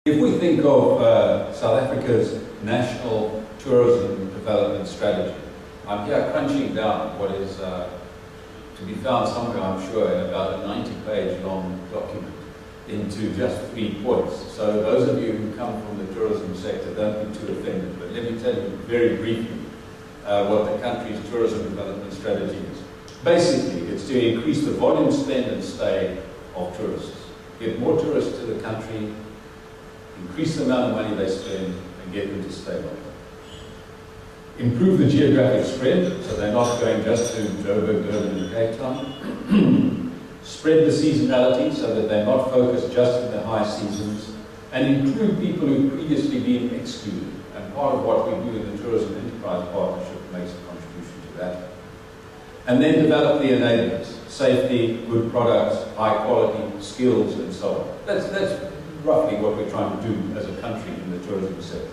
If we think of South Africa's national tourism development strategy, I'm here crunching down what is to be found somewhere, I'm sure, in about a 90-page long document into just 3 points. So those of you who come from the tourism sector, don't be too offended, but let me tell you very briefly what the country's tourism development strategy is. Basically, it's to increase the volume, spend and stay of tourists. Get more tourists to the country, increase the amount of money they spend, and get them to stay longer. Improve the geographic spread, so they're not going just to Joburg, Durban and Cape Town. Spread the seasonality, so that they're not focused just in the high seasons. And include people who've previously been excluded. And part of what we do in the Tourism Enterprise Partnership makes a contribution to that. And then develop the enablers: safety, good products, high quality, skills, and so on. That's roughly what we're trying to do as a country in the tourism sector.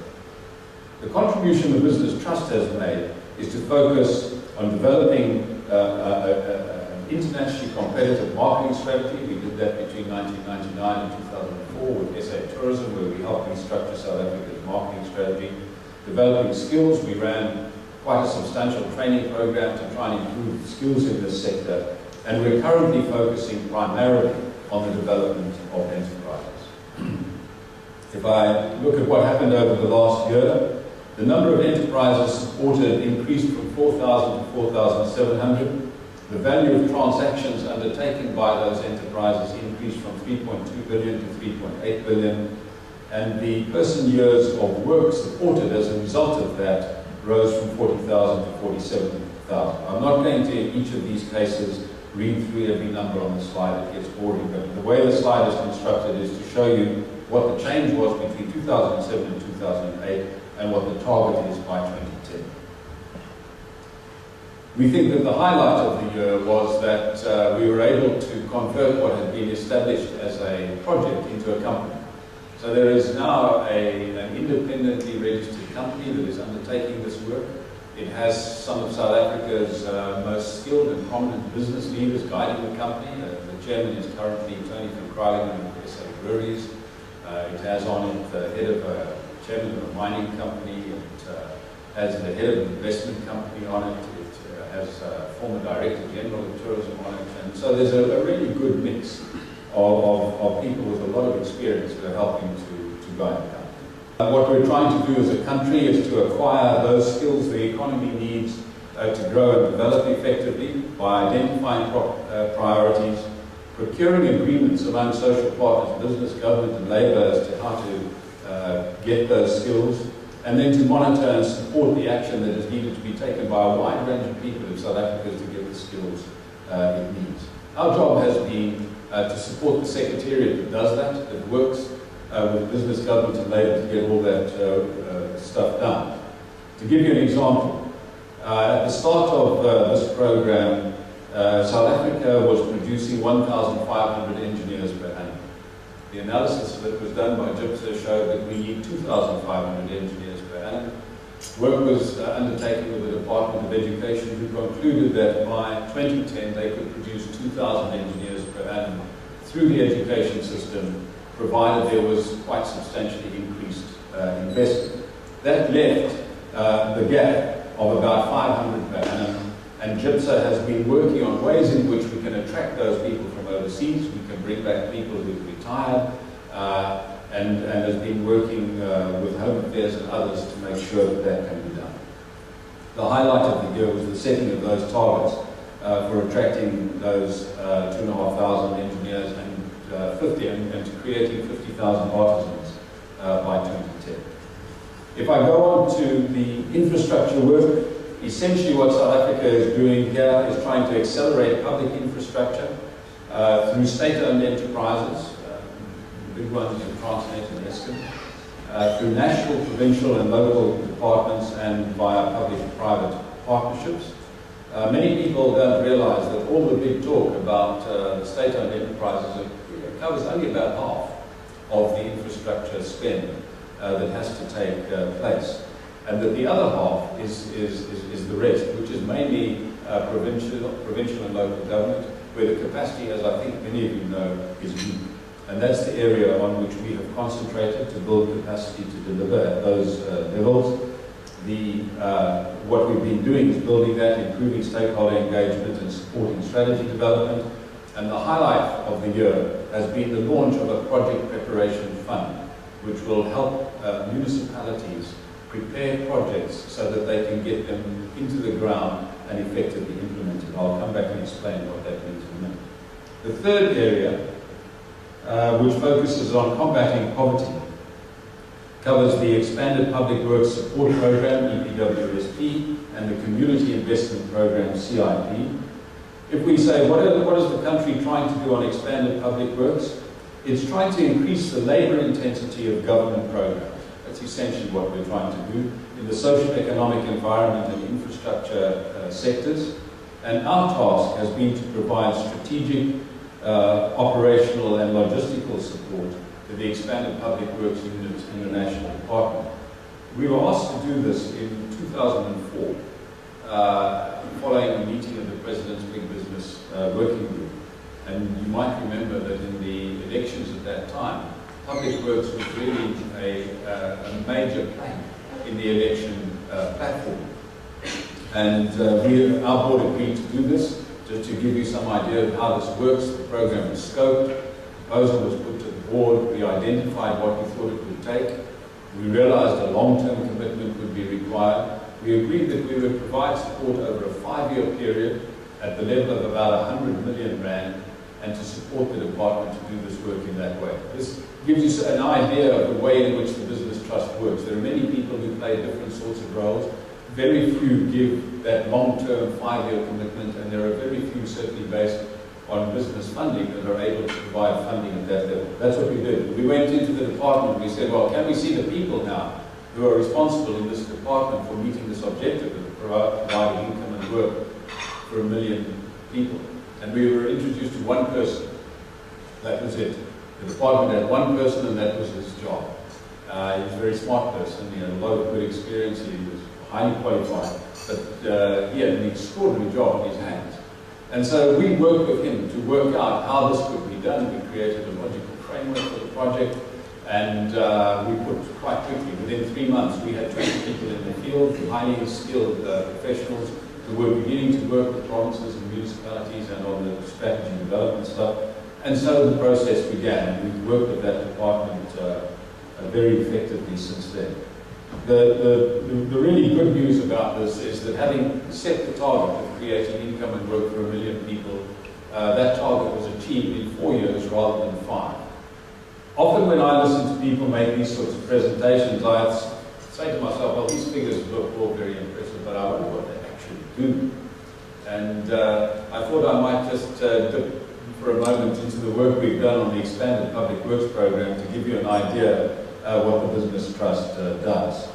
The contribution the Business Trust has made is to focus on developing an internationally competitive marketing strategy. We did that between 1999 and 2004 with SA Tourism, where we helped restructure South Africa's marketing strategy. Developing skills, we ran quite a substantial training program to try and improve skills in this sector. And we're currently focusing primarily on the development of enterprises. If I look at what happened over the last year, the number of enterprises supported increased from 4,000 to 4,700. The value of transactions undertaken by those enterprises increased from 3.2 billion to 3.8 billion. And the person years of work supported as a result of that rose from 40,000 to 47,000. I'm not going to, in each of these cases, read through every number on the slide. It gets boring, but the way the slide is constructed is to show you what the change was between 2007 and 2008 and what the target is by 2010. We think that the highlight of the year was that we were able to convert what had been established as a project into a company. So there is now an independently registered company that is undertaking this work. It has some of South Africa's most skilled and prominent business leaders guiding the company. The chairman is currently Tony van Kralingen of SA Breweries. It has on it the head of chairman of a mining company. It has the head of an investment company on it. It has a former director general of tourism on it. And so there's a really good mix of people with a lot of experience who are helping to guide the company. What we're trying to do as a country is to acquire those skills the economy needs to grow and develop effectively by identifying priorities, procuring agreements among social partners, business, government and labour as to how to get those skills, and then to monitor and support the action that is needed to be taken by a wide range of people in South Africa to get the skills it needs. Our job has been to support the Secretariat that does that works with business, government and labour to get all that stuff done. To give you an example, at the start of this program, South Africa was producing 1,500 engineers per annum. The analysis that was done by GIPSA showed that we need 2,500 engineers per annum. Work was undertaken with the Department of Education, who concluded that by 2010 they could produce 2,000 engineers per annum through the education system, provided there was quite substantially increased investment. That left the gap of about 500 per annum, and GIPSA has been working on ways in which we can attract those people from overseas. We can bring back people who've retired, and has been working with Home Affairs and others to make sure that that can be done. The highlight of the year was the setting of those targets for attracting those 2,500 engineers and to creating 50,000 artisans by 2010. If I go on to the infrastructure work, essentially what South Africa is doing here is trying to accelerate public infrastructure through state-owned enterprises, the big ones in Transnet and Eskom, through national, provincial and local departments and via public-private partnerships. Many people don't realize that all the big talk about the state-owned enterprises covers only about half of the infrastructure spend that has to take place. And that the other half is the rest, which is mainly provincial and local government, where the capacity, as I think many of you know, is weak. And that's the area on which we have concentrated to build capacity to deliver at those levels. What we've been doing is building that, improving stakeholder engagement and supporting strategy development. And the highlight of the year has been the launch of a project preparation fund, which will help municipalities prepare projects so that they can get them into the ground and effectively implemented. I'll come back and explain what that means in a minute. The third area, which focuses on combating poverty, covers the Expanded Public Works Support Program, EPWSP, and the Community Investment Program, CIP. If we say, what is the country trying to do on expanded public works? It's trying to increase the labour intensity of government programs. That's essentially what we're trying to do in the socio-economic environment and infrastructure sectors. And our task has been to provide strategic, operational and logistical support to the Expanded Public Works Unit in the National Department. We were asked to do this in 2004, following a meeting of the President's Big Business Working Group. And you might remember that in the elections at that time, public works was really a major plank in the election platform. And our board agreed to do this. Just to give you some idea of how this works, the program was scoped, the proposal was put to the board, we identified what we thought it would take, we realized a long-term commitment would be required. We agreed that we would provide support over a 5-year period at the level of about 100 million rand, and to support the department to do this work in that way. This gives you an idea of the way in which the Business Trust works. There are many people who play different sorts of roles. Very few give that long-term 5-year commitment, and there are very few, certainly based on business funding, that are able to provide funding at that level. That's what we did. We went into the department and we said, well, can we see the people now who are responsible in this department for meeting this objective of providing income and work for 1 million people? And we were introduced to one person. That was it. The department had one person, and that was his job. He was a very smart person. He had a lot of good experience. He was highly qualified, but he had an extraordinary job in his hands. And so we worked with him to work out how this could be done. We created a logical framework for the project, and we put quite quickly, within 3 months, we had 20 people in the field, highly skilled professionals who were beginning to work with provinces and municipalities and on the strategy development stuff. And so the process began, and we've worked with that department very effectively since then. The really good news about this is that having set the target of creating income and work for 1 million people, that target was achieved in 4 years rather than 5. Often when I listen to people make these sorts of presentations, I say to myself, well, these figures look all very impressive, but I wonder what they actually do. And I thought I might just dip for a moment into the work we've done on the Expanded Public Works Program to give you an idea what the Business Trust does.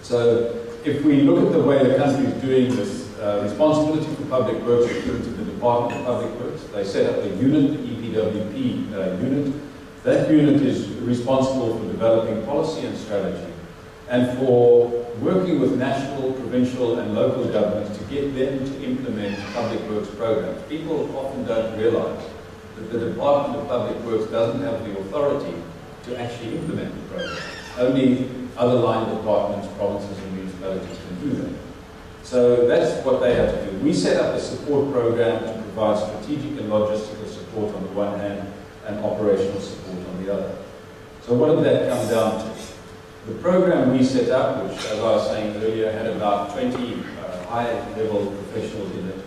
So if we look at the way the country is doing this, responsibility for public works is given to the Department of Public Works. They set up a unit, the EPWP unit. That unit is responsible for developing policy and strategy, and for working with national, provincial and local governments to get them to implement public works programs. People often don't realize that the Department of Public Works doesn't have the authority to actually implement the program. Only other line departments, provinces and municipalities can do that. So that's what they have to do. We set up a support program to provide strategic and logistical support on the one hand and operational support on the other. So what did that come down to? The program we set up, which as I was saying earlier had about 20 high-level professionals in it,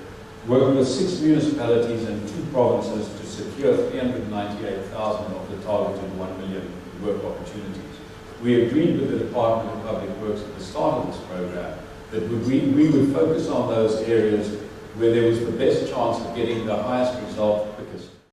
worked with 6 municipalities and 2 provinces to secure 398,000 of the targeted 1 million work opportunities. We agreed with the Department of Public Works at the start of this program that we would focus on those areas where there was the best chance of getting the highest result quickest.